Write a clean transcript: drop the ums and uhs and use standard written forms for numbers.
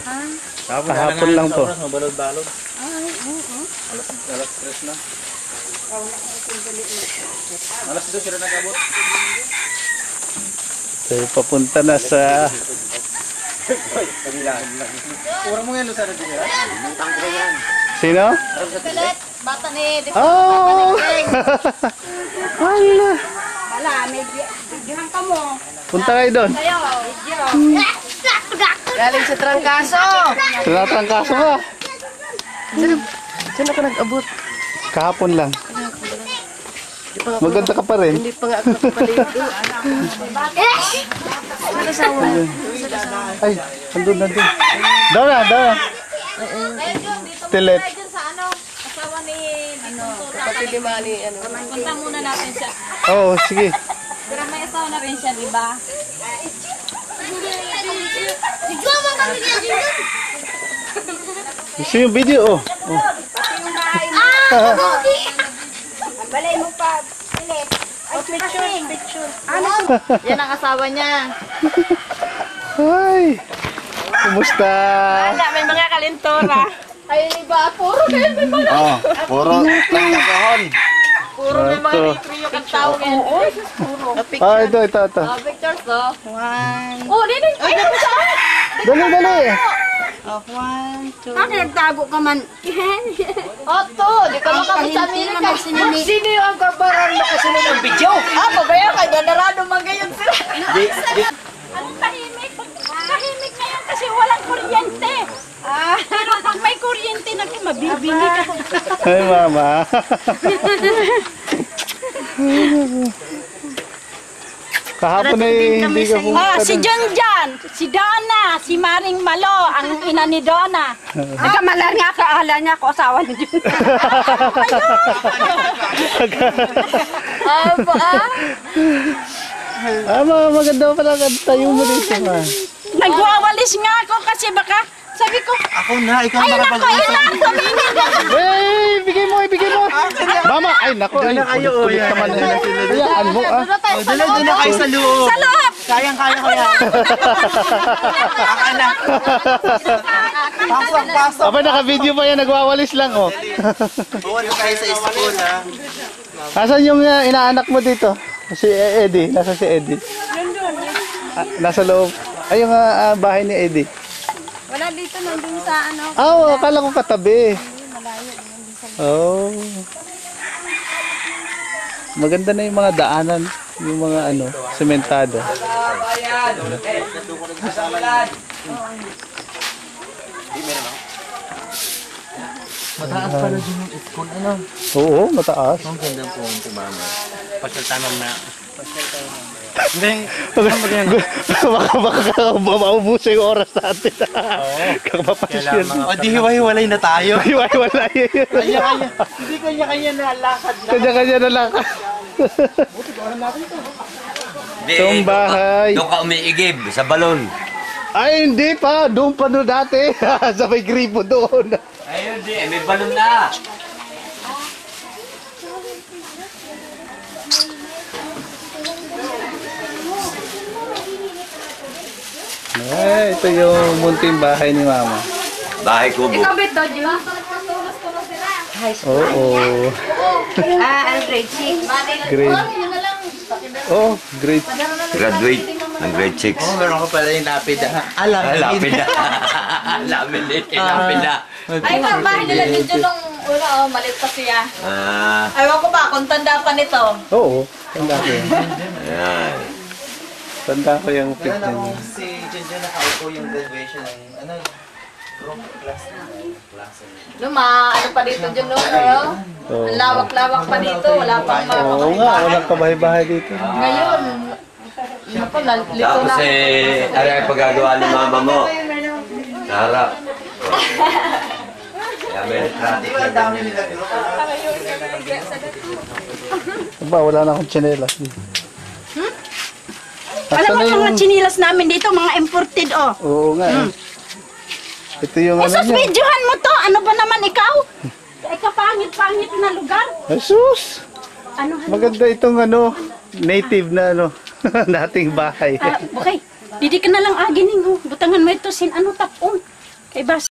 Kahapon lang to. Mabalod-balod. Ay, oo. Alas 3 na. Alas 2 sila nag-abot. So, papunta na sa... Kurang mo yan, Lusa na dinira. Sino? Pilit, bata ni... Oh! Hala! Wala, may bigyan ka mo. Punta kayo doon. Sayo, video. Galing sa trangkaso. Tinatrangkaso ka. Saan ako nag-abot? Kahapon lang. Maganda ka pa rin. Hindi pa nga ako nakapaligo. Saan asawa? Ay, andun. Daw na. Tilit. Sa ano, asawa ni Kapatid ni Manny, ano. Punta muna natin siya. Oo, sige. Pero may asawa na rin siya, di ba? Gusto yung video, oh. Balay mo pa, pilit. Ay, picture. Ano? Yan ang asawa niya. Ay, kumusta? Wala, may mga kalintora. Ay, iba, puro din. May mga, Oo, puro tangkahon. puro may mga litriyo kang tao yan. Ah, ito. Pictures, oh. One. Oh, dito. Ay, dito siya. Dali. One, two. Bakit nagtago ka man? Otto, di ka makabot sa Amerika. Sino yung kabaran na kasunod ng video? Ah, pagaya kay ganarado magayon sila. Anong tahimik? Tahimik ngayon kasi walang kuryente. Pero pag may kuryente na mabibili ka. Ay, mama. Kahapon ay hindi ka pumunta Si doon. John, si Donna, si Maring Malo, ang ina ni Donna. Nagkamalar nga ka, ala niya ako asawa ni Jun. Maganda pala tayo mo dito, ma. Nagwawalis nga ako kasi baka sabi ko, Ako na, ikaw ay nako, nakapag-usap. Ibigay mo. Mama, ay, naku. Doon na kayo, oh, kulit yan. naman. Hayaan mo, ah. Doon na kayo sa loob. sa loob. Kayang-kaya ko yan. Akala. Pasok. Aba, naka-video pa yan. Nagwawalis lang, oh. Buwan na tayo sa school, ha. Asan yung inaanak mo dito? Si Eddie. Nasa si Eddie? Nasa loob. Ay, yung bahay ni Eddie. Wala dito, nandun sa ano. Oh, akala ko katabi. Oh. Maganda na yung mga daanan, yung mga ano, sementado. Mataas pala din yung school, ano? Oo, mataas. Ang ganda po ang tumama. Pasyal tanong na. Hindi. Baka maubos yung oras natin. Kakapapasyal. O di hiwa-hiwalay na tayo. Wala yun. Kanya-kanya. Hindi kanya-kanya na lakad lang. Kanya-kanya na lang. Itong bahay. Doon ka umiigib sa balon. Ay, hindi pa. Doon pa doon dati. Sa may gripo doon. Ayun di, may balon na. Ay, ito yung munting bahay ni Mama. Bahay kubo. Kabit daw, di ba? Oo. Ano, grade 6? Grade. Oh, grade. Graduate ng grade 6. Oh, meron ko pala yung lapida. Alam. Lapid na. Lapid na. Ay, ang bahay nila dito nung una, oh, malit pa siya. Ah, Ayaw ko ba, kung tanda pa nito. Oo. Tanda ko yun. ayan. Tanda ko yung pic Wala niya. kung si Junjun nakaupo yung graduation ng ano, group class na. Luma, ano pa dito dyan no? Oo. Ang lawak-lawak pa dito, wala pang mga Oo nga, walang kabahay-bahay dito. Ngayon, ano pa, lito Tapos na. ano yung pagagawa ni mama mo? Sa harap. Kaya may Di ba ang dami nila group? Aba, wala na akong tsinelas. Alam mo mga chinilas namin dito, mga imported, oh. Oo nga. Ito yung ano Sus, niya. videohan mo to. Ano ba naman ikaw? Ay, kapangit-pangit na lugar. Jesus! Ano? Maganda itong ano, native na ano, dating bahay. Okay. Didi ka na lang agining, oh. Butangan mo ito, sin ano tapong. Ibas.